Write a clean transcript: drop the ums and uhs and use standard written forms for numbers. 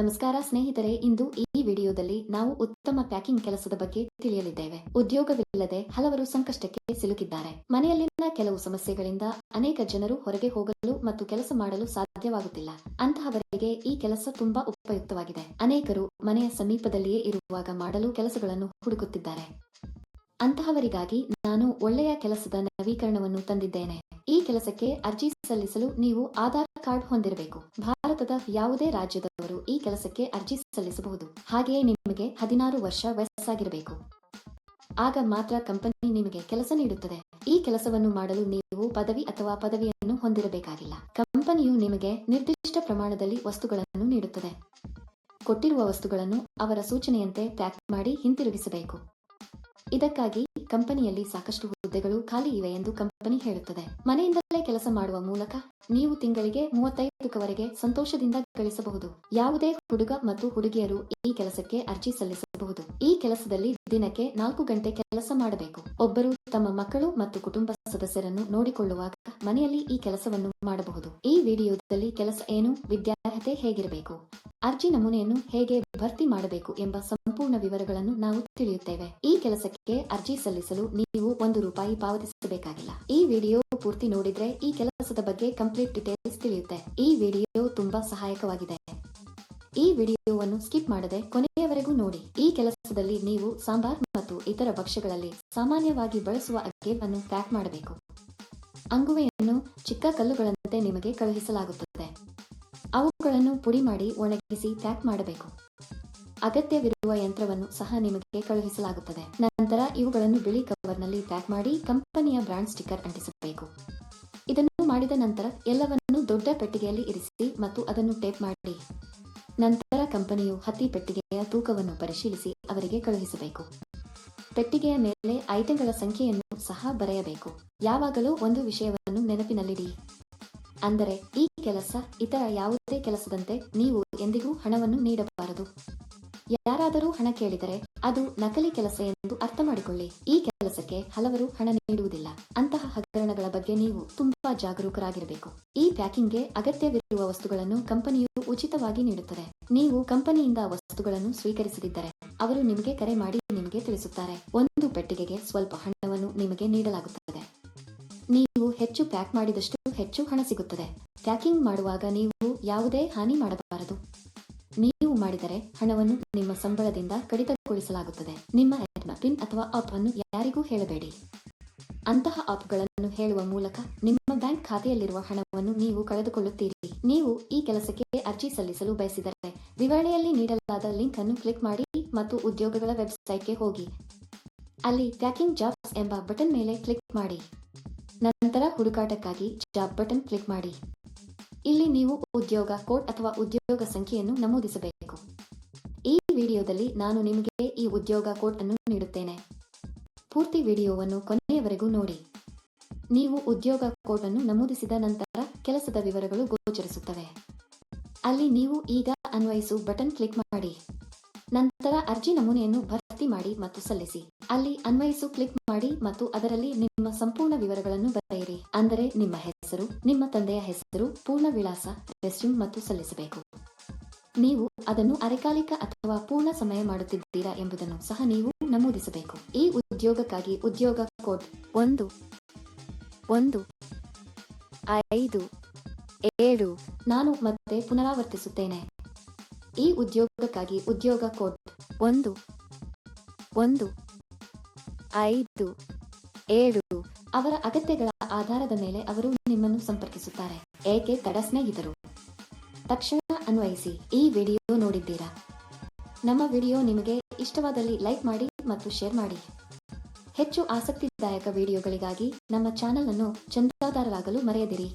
ನಮಸ್ಕಾರ ಸ್ನೇಹಿತರೆ, ಇಂದು ಈ ವಿಡಿಯೋದಲ್ಲಿ ನಾವು ಉತ್ತಮ ಪ್ಯಾಕಿಂಗ್ ಕೆಲಸದ ಬಗ್ಗೆ ತಿಳಿಯಲಿದ್ದೇವೆ. ಉದ್ಯೋಗವಿಲ್ಲದೆ ಹಲವರು ಸಂಕಷ್ಟಕ್ಕೆ ಸಿಲುಕಿದ್ದಾರೆ. ಮನೆಯಲ್ಲಿನ ಕೆಲವು ಸಮಸ್ಯೆಗಳಿಂದ ಅನೇಕ ಜನರು ಹೊರಗೆ ಹೋಗಲು ಮತ್ತು ಕೆಲಸ ಮಾಡಲು ಸಾಧ್ಯವಾಗುತ್ತಿಲ್ಲ. ಅಂತಹವರಿಗೆ ಈ ಕೆಲಸ ತುಂಬಾ ಉಪಯುಕ್ತವಾಗಿದೆ. ಅನೇಕರು ಮನೆಯ ಸಮೀಪದಲ್ಲಿಯೇ ಇರುವಾಗ ಮಾಡಲು ಕೆಲಸಗಳನ್ನು ಹುಡುಕುತ್ತಿದ್ದಾರೆ. ಅಂತಹವರಿಗಾಗಿ ನಾನು ಒಳ್ಳೆಯ ಕೆಲಸದ ನವೀಕರಣವನ್ನು ತಂದಿದ್ದೇನೆ. ಈ ಕೆಲಸಕ್ಕೆ ಅರ್ಜಿ ಸಲ್ಲಿಸಲು ನೀವು ಆಧಾರ್ ಕಾರ್ಡ್ ಹೊಂದಿರಬೇಕು. ಭಾರತದ ಯಾವುದೇ ರಾಜ್ಯದವರು ಈ ಕೆಲಸಕ್ಕೆ ಅರ್ಜಿ ಸಲ್ಲಿಸಬಹುದು. ಹಾಗೆಯೇ ನಿಮಗೆ 16 ವರ್ಷ ವಯಸ್ಸಾಗಿರಬೇಕು. ಆಗ ಮಾತ್ರ ಕಂಪನಿ ನಿಮಗೆ ಕೆಲಸ ನೀಡುತ್ತದೆ. ಈ ಕೆಲಸವನ್ನು ಮಾಡಲು ನೀವು ಪದವಿ ಅಥವಾ ಪದವಿಯನ್ನು ಹೊಂದಿರಬೇಕಾಗಿಲ್ಲ. ಕಂಪನಿಯು ನಿಮಗೆ ನಿರ್ದಿಷ್ಟ ಪ್ರಮಾಣದಲ್ಲಿ ವಸ್ತುಗಳನ್ನು ನೀಡುತ್ತದೆ. ಕೊಟ್ಟಿರುವ ವಸ್ತುಗಳನ್ನು ಅವರ ಸೂಚನೆಯಂತೆ ಪ್ಯಾಕ್ ಮಾಡಿ ಹಿಂತಿರುಗಿಸಬೇಕು. ಇದಕ್ಕಾಗಿ ಕಂಪನಿಯಲ್ಲಿ ಸಾಕಷ್ಟು ಹುದ್ದೆಗಳು ಖಾಲಿ ಇವೆ ಎಂದು ಕಂಪನಿ ಹೇಳುತ್ತದೆ. ಮನೆಯಿಂದಲೇ ಕೆಲಸ ಮಾಡುವ ಮೂಲಕ ನೀವು ತಿಂಗಳಿಗೆ 35,000ವರೆಗೆ ಸಂತೋಷದಿಂದ ಗಳಿಸಬಹುದು. ಯಾವುದೇ ಹುಡುಗ ಮತ್ತು ಹುಡುಗಿಯರು ಈ ಕೆಲಸಕ್ಕೆ ಅರ್ಜಿ ಸಲ್ಲಿಸಬಹುದು. ಈ ಕೆಲಸದಲ್ಲಿ ದಿನಕ್ಕೆ 4 ಗಂಟೆ ಕೆಲಸ ಮಾಡಬೇಕು. ಒಬ್ಬರು ತಮ್ಮ ಮಕ್ಕಳು ಮತ್ತು ಕುಟುಂಬ ಸದಸ್ಯರನ್ನು ನೋಡಿಕೊಳ್ಳುವಾಗ ಮನೆಯಲ್ಲಿ ಈ ಕೆಲಸವನ್ನು ಮಾಡಬಹುದು. ಈ ವಿಡಿಯೋದಲ್ಲಿ ಕೆಲಸ ಏನು, ವಿದ್ಯಾರ್ಹತೆ ಹೇಗಿರಬೇಕು, ಅರ್ಜಿ ನಮೂನೆಯನ್ನು ಹೇಗೆ ಭರ್ತಿ ಮಾಡಬೇಕು ಎಂಬ ಸಂಪೂರ್ಣ ವಿವರಗಳನ್ನು ನಾವು ತಿಳಿಯುತ್ತೇವೆ. ಈ ಕೆಲಸಕ್ಕೆ ಅರ್ಜಿ ಸಲ್ಲಿಸಲು ನೀವು ₹1 ಪಾವತಿಸಬೇಕಾಗಿಲ್ಲ. ಈ ವಿಡಿಯೋ ಪೂರ್ತಿ ನೋಡಿದ್ರೆ ಈ ಕೆಲಸದ ಬಗ್ಗೆ ಕಂಪ್ಲೀಟ್ ಡೀಟೇಲ್ಸ್ ತಿಳಿಯುತ್ತೆ. ಈ ವಿಡಿಯೋ ತುಂಬಾ ಸಹಾಯಕವಾಗಿದೆ. ಈ ವಿಡಿಯೋವನ್ನು ಸ್ಕಿಪ್ ಮಾಡದೆ ಕೊನೆಯವರೆಗೂ ನೋಡಿ. ಈ ಕೆಲಸದಲ್ಲಿ ನೀವು ಸಾಂಬಾರ್ ಮತ್ತು ಇತರ ಭಕ್ಷ್ಯಗಳಲ್ಲಿ ಸಾಮಾನ್ಯವಾಗಿ ಬಳಸುವ ಅಗೇವನ್ನು ಪ್ಯಾಕ್ ಮಾಡಬೇಕು. ಅಂಗುವೆಯನ್ನು ಚಿಕ್ಕ ಕಲ್ಲುಗಳಂತೆ ನಿಮಗೆ ಕಳುಹಿಸಲಾಗುತ್ತದೆ. ಅವುಗಳನ್ನು ಪುಡಿ ಮಾಡಿ ಒಣಗಿಸಿ ಪ್ಯಾಕ್ ಮಾಡಬೇಕು. ಅಗತ್ಯವಿರುವ ಯಂತ್ರವನ್ನು ಸಹ ನಿಮಗೆ ಕಳುಹಿಸಲಾಗುತ್ತದೆ. ನಂತರ ಇವುಗಳನ್ನು ಬಿಳಿ ಕವರ್ನಲ್ಲಿ ಪ್ಯಾಕ್ ಮಾಡಿ ಕಂಪನಿಯ ಬ್ರಾಂಡ್ ಸ್ಟಿಕ್ಕರ್ ಅಂಟಿಸಬೇಕು. ಇದನ್ನು ಮಾಡಿದ ನಂತರ ಎಲ್ಲವನ್ನೂ ದೊಡ್ಡ ಪೆಟ್ಟಿಗೆಯಲ್ಲಿ ಇರಿಸಿ ಮತ್ತು ಅದನ್ನು ಟೇಪ್ ಮಾಡಿ. ನಂತರ ಕಂಪನಿಯು ಹತ್ತಿ ಪೆಟ್ಟಿಗೆಯ ತೂಕವನ್ನು ಪರಿಶೀಲಿಸಿ ಅವರಿಗೆ ಕಳುಹಿಸಬೇಕು. ಪೆಟ್ಟಿಗೆಯ ಮೇಲೆ ಐಟಂಗಳ ಸಂಖ್ಯೆಯನ್ನು ಸಹ ಬರೆಯಬೇಕು. ಯಾವಾಗಲೂ ಒಂದು ವಿಷಯವನ್ನು ನೆನಪಿನಲ್ಲಿಡಿ. ಅಂದರೆ ಈ ಕೆಲಸ ಇತರ ಯಾವುದೇ ಕೆಲಸದಂತೆ ನೀವು ಎಂದಿಗೂ ಹಣವನ್ನು ನೀಡಬಾರದು. ಯಾರಾದರೂ ಹಣ ಕೇಳಿದರೆ ಅದು ನಕಲಿ ಕೆಲಸ ಎಂದು ಅರ್ಥ ಮಾಡಿಕೊಳ್ಳಿ. ಈ ಕೆಲಸಕ್ಕೆ ಹಲವರು ಹಣ ನೀಡುವುದಿಲ್ಲ. ಅಂತಹ ಹಗರಣಗಳ ಬಗ್ಗೆ ನೀವು ತುಂಬಾ ಜಾಗರೂಕರಾಗಿರಬೇಕು. ಈ ಪ್ಯಾಕಿಂಗ್ಗೆ ಅಗತ್ಯವಿರುವ ವಸ್ತುಗಳನ್ನು ಕಂಪನಿಯು ಉಚಿತವಾಗಿ ನೀಡುತ್ತದೆ. ನೀವು ಕಂಪನಿಯಿಂದ ವಸ್ತುಗಳನ್ನು ಸ್ವೀಕರಿಸದಿದ್ದರೆ ಅವರು ನಿಮಗೆ ಕರೆ ಮಾಡಿ ನಿಮಗೆ ತಿಳಿಸುತ್ತಾರೆ. ಒಂದು ಪೆಟ್ಟಿಗೆಗೆ ಸ್ವಲ್ಪ ಹಣವನ್ನು ನಿಮಗೆ ನೀಡಲಾಗುತ್ತದೆ. ನೀವು ಹೆಚ್ಚು ಪ್ಯಾಕ್ ಮಾಡಿದಷ್ಟು ಹೆಚ್ಚು ಹಣ ಸಿಗುತ್ತದೆ. ಪ್ಯಾಕಿಂಗ್ ಮಾಡುವಾಗ ನೀವು ಯಾವುದೇ ಹಾನಿ ಮಾಡಬಾರದು. ನೀವು ಮಾಡಿದರೆ ಹಣವನ್ನು ನಿಮ್ಮ ಸಂಬಳದಿಂದ ಕಡಿತಗೊಳಿಸಲಾಗುತ್ತದೆ. ನಿಮ್ಮ ಪಿನ್ ಅಥವಾ ಆಪ್ ಅನ್ನು ಯಾರಿಗೂ ಹೇಳಬೇಡಿ. ಅಂತಹ ಆಪ್ಗಳನ್ನು ಹೇಳುವ ಮೂಲಕ ನಿಮ್ಮ ಬ್ಯಾಂಕ್ ಖಾತೆಯಲ್ಲಿರುವ ಹಣವನ್ನು ನೀವು ಕಳೆದುಕೊಳ್ಳುತ್ತೀರಿ. ನೀವು ಈ ಕೆಲಸಕ್ಕೆ ಅರ್ಜಿ ಸಲ್ಲಿಸಲು ಬಯಸಿದರೆ ವಿವರಣೆಯಲ್ಲಿ ನೀಡಲಾದ ಲಿಂಕ್ ಅನ್ನು ಕ್ಲಿಕ್ ಮಾಡಿ ಮತ್ತು ಉದ್ಯೋಗಗಳ ವೆಬ್ಸೈಟ್ಗೆ ಹೋಗಿ. ಅಲ್ಲಿ ಪ್ಯಾಕಿಂಗ್ ಜಾಬ್ಸ್ ಎಂಬ ಬಟನ್ ಮೇಲೆ ಕ್ಲಿಕ್ ಮಾಡಿ. ನಂತರ ಹುಡುಕಾಟಕ್ಕಾಗಿ ಜಾಬ್ ಬಟನ್ ಕ್ಲಿಕ್ ಮಾಡಿ. ಇಲ್ಲಿ ನೀವು ಉದ್ಯೋಗ ಕೋಡ್ ಅಥವಾ ಉದ್ಯೋಗ ಸಂಖ್ಯೆಯನ್ನು ನಮೂದಿಸಬೇಕು. ಈ ವಿಡಿಯೋದಲ್ಲಿ ನಾನು ನಿಮಗೆ ಈ ಉದ್ಯೋಗ ಕೋಡ್ ಅನ್ನು ನೀಡುತ್ತೇನೆ. ಪೂರ್ತಿ ವಿಡಿಯೋವನ್ನು ಕೊನೆಯವರೆಗೂ ನೋಡಿ. ನೀವು ಉದ್ಯೋಗ ಕೋಡ್ ಅನ್ನು ನಮೂದಿಸಿದ ನಂತರ ಕೆಲಸದ ವಿವರಗಳು ಗೋಚರಿಸುತ್ತವೆ. ಅಲ್ಲಿ ನೀವು ಈಗ ಅನ್ವಯಿಸು ಬಟನ್ ಕ್ಲಿಕ್ ಮಾಡಿ. ನಂತರ ಅರ್ಜಿ ನಮೂನೆಯನ್ನು ಭರ್ತಿ ಮಾಡಿ ಮತ್ತು ಸಲ್ಲಿಸಿ. ಅಲ್ಲಿ ಅನ್ವಯಿಸು ಕ್ಲಿಕ್ ಮಾಡಿ ಮತ್ತು ಅದರಲ್ಲಿ ನಿಮ್ಮ ಸಂಪೂರ್ಣ ವಿವರಗಳನ್ನು ಬರೆಯಿರಿ. ಅಂದರೆ ನಿಮ್ಮ ಹೆಸರು, ನಿಮ್ಮ ತಂದೆಯ ಹೆಸರು, ಪೂರ್ಣ ವಿಳಾಸ, ರೆಸ್ಯೂಮ್ ಮತ್ತು ಸಲ್ಲಿಸಬೇಕು. ನೀವು ಅದನ್ನು ಅರೆಕಾಲಿಕ ಅಥವಾ ಪೂರ್ಣ ಸಮಯ ಮಾಡುತ್ತಿದ್ದೀರಾ ಎಂಬುದನ್ನು ಸಹ ನೀವು ನಮೂದಿಸಬೇಕು. ಈ ಉದ್ಯೋಗಕ್ಕಾಗಿ ಉದ್ಯೋಗ ಕೋಡ್ 1157. ನಾನು ಮತ್ತೆ ಪುನರಾವರ್ತಿಸುತ್ತೇನೆ. ಈ ಉದ್ಯೋಗಕ್ಕಾಗಿ ಉದ್ಯೋಗ ಕೋಡ್ 1157. ಅವರ ಅಗತ್ಯಗಳ ಆಧಾರದ ಮೇಲೆ ಅವರು ನಿಮ್ಮನ್ನು ಸಂಪರ್ಕಿಸುತ್ತಾರೆ. ಏಕೆ ತಡ ಸ್ನೇಹಿತರು? ತಕ್ಷಣ ಅನ್ವಯಿಸಿ. ಈ ವಿಡಿಯೋ ನೋಡಿದ್ದೀರಾ? ನಮ್ಮ ವಿಡಿಯೋ ನಿಮಗೆ ಇಷ್ಟವಾದಲ್ಲಿ ಲೈಕ್ ಮಾಡಿ ಮತ್ತು ಶೇರ್ ಮಾಡಿ. ಹೆಚ್ಚು ಆಸಕ್ತಿದಾಯಕ ವಿಡಿಯೋಗಳಿಗಾಗಿ ನಮ್ಮ ಚಾನೆಲ್ ಅನ್ನು ಚಂದಾದಾರರಾಗಲು ಮರೆಯದಿರಿ.